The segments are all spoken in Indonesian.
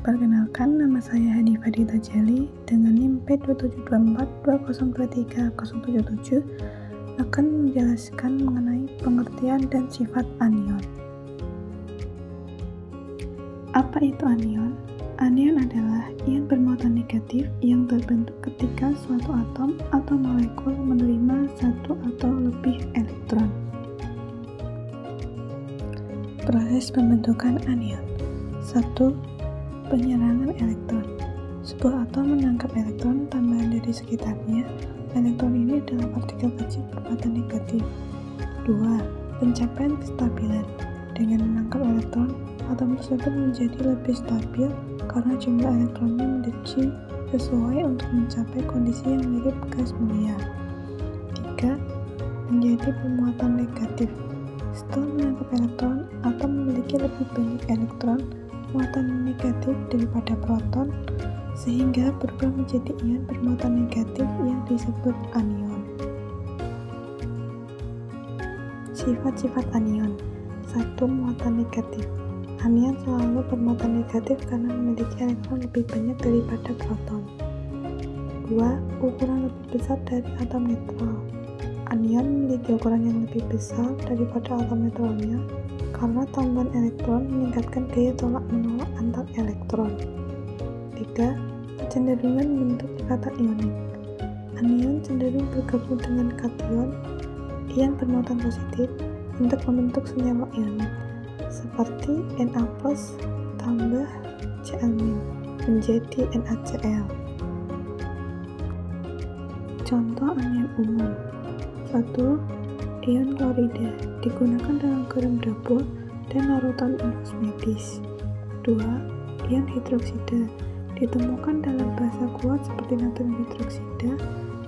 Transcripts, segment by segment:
Perkenalkan, nama saya Hadi Fadila Jeli dengan NIM P272420230077 akan menjelaskan mengenai pengertian dan sifat anion. Apa itu anion? Anion adalah ion bermuatan negatif yang terbentuk ketika suatu atom atau molekul menerima satu atau lebih elektron. Proses pembentukan anion. 1. Penyerangan elektron. Sebuah atom menangkap elektron tambahan dari sekitarnya. Elektron ini adalah partikel kecil bermuatan negatif. 2. Pencapaian kestabilan. Dengan menangkap elektron, atom tersebut menjadi lebih stabil karena jumlah elektronnya menjadi sesuai untuk mencapai kondisi yang mirip gas mulia. 3. Menjadi bermuatan negatif. Setelah menangkap elektron, atom memiliki lebih banyak elektron muatan negatif daripada proton, sehingga berubah menjadi ion bermuatan negatif yang disebut anion. Sifat-sifat anion. 1. Muatan negatif. Anion selalu bermuatan negatif karena memiliki elektron lebih banyak daripada proton. 2. Ukuran lebih besar dari atom netral. Anion memiliki ukuran yang lebih besar daripada atom netralnya karena tambahan elektron meningkatkan gaya tolak-menolak antar elektron. 3. Kecenderungan membentuk ikatan ionik. Anion cenderung bergabung dengan kation, ion bermuatan positif, untuk membentuk senyawa ionik, seperti Na+ tambah Cl- menjadi NaCl. Contoh anion umum. 1. Ion klorida digunakan dalam garam dapur dan larutan infus medis. 2. Ion hidroksida ditemukan dalam basa kuat seperti natrium hidroksida,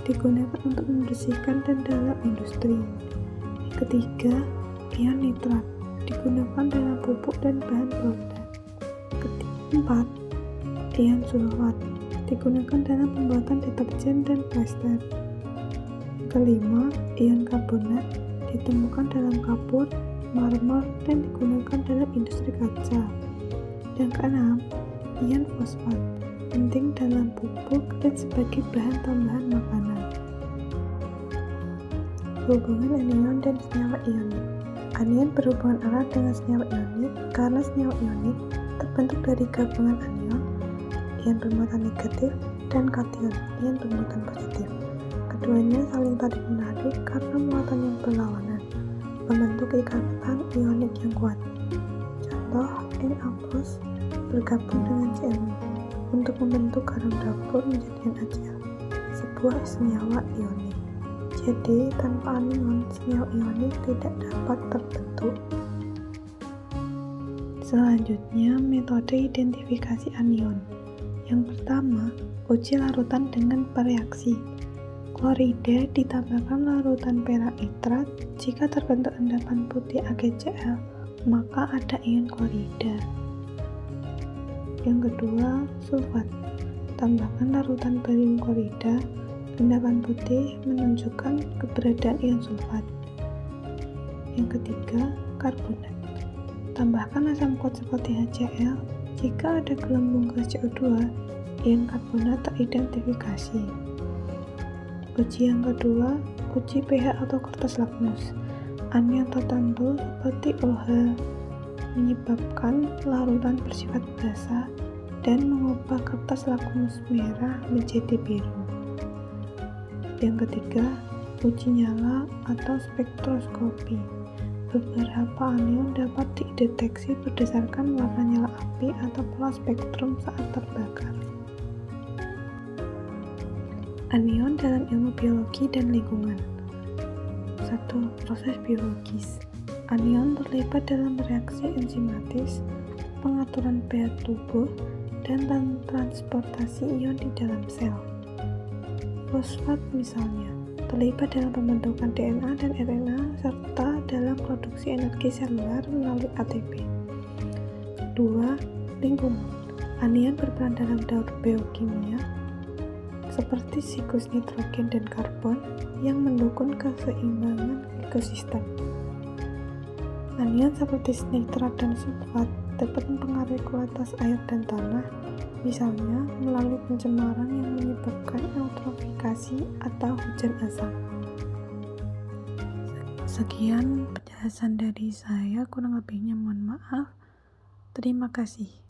digunakan untuk membersihkan dan dalam industri. Ketiga, ion nitrat digunakan dalam pupuk dan bahan produk. Keempat, ion sulfat digunakan dalam pembuatan deterjen dan plester. Kelima, ion karbonat ditemukan dalam kapur, marmer, dan digunakan dalam industri kaca. Yang keenam, ion fosfat penting dalam pupuk dan sebagai bahan tambahan makanan. Hubungan anion dan senyawa ionik. Anion berhubungan erat dengan senyawa ionik karena senyawa ionik terbentuk dari gabungan anion, ion bermuatan negatif, dan kation, ion bermuatan positif. Keduanya saling tarik-menarik karena muatan yang berlawanan, membentuk ikatan ionik yang kuat. Contoh, Na+ bergabung dengan Cl untuk membentuk garam dapur menjadi NaCl, sebuah senyawa ionik. Jadi, tanpa anion, senyawa ionik tidak dapat terbentuk. Selanjutnya, metode identifikasi anion. Yang pertama, uji larutan dengan bereaksi. Klorida ditambahkan larutan perak nitrat. Jika terbentuk endapan putih AgCl, maka ada ion klorida. Yang kedua, sulfat. Tambahkan larutan barium klorida. Endapan putih menunjukkan keberadaan ion sulfat. Yang ketiga, karbonat. Tambahkan asam kuat seperti HCl. Jika ada gelembung gas CO2, ion karbonat teridentifikasi. Uji yang kedua, uji pH atau kertas lakmus. Anion tertentu seperti OH menyebabkan larutan bersifat basa dan mengubah kertas lakmus merah menjadi biru. Yang ketiga, uji nyala atau spektroskopi. Beberapa anion dapat dideteksi berdasarkan warna nyala api atau pola spektrum saat terbakar. Anion dalam ilmu biologi dan lingkungan. 1. Proses biologis. Anion terlibat dalam reaksi enzimatis, pengaturan pH tubuh, dan transportasi ion di dalam sel. Fosfat misalnya, terlibat dalam pembentukan DNA dan RNA serta dalam produksi energi seluler melalui ATP. 2. Lingkungan. Anion berperan dalam daur biokimia, seperti siklus nitrogen dan karbon yang mendukung keseimbangan ekosistem. Anion seperti nitrat dan sulfat dapat mempengaruhi kualitas air dan tanah, misalnya melalui pencemaran yang menyebabkan eutrofikasi atau hujan asam. Sekian penjelasan dari saya, kurang lebihnya mohon maaf. Terima kasih.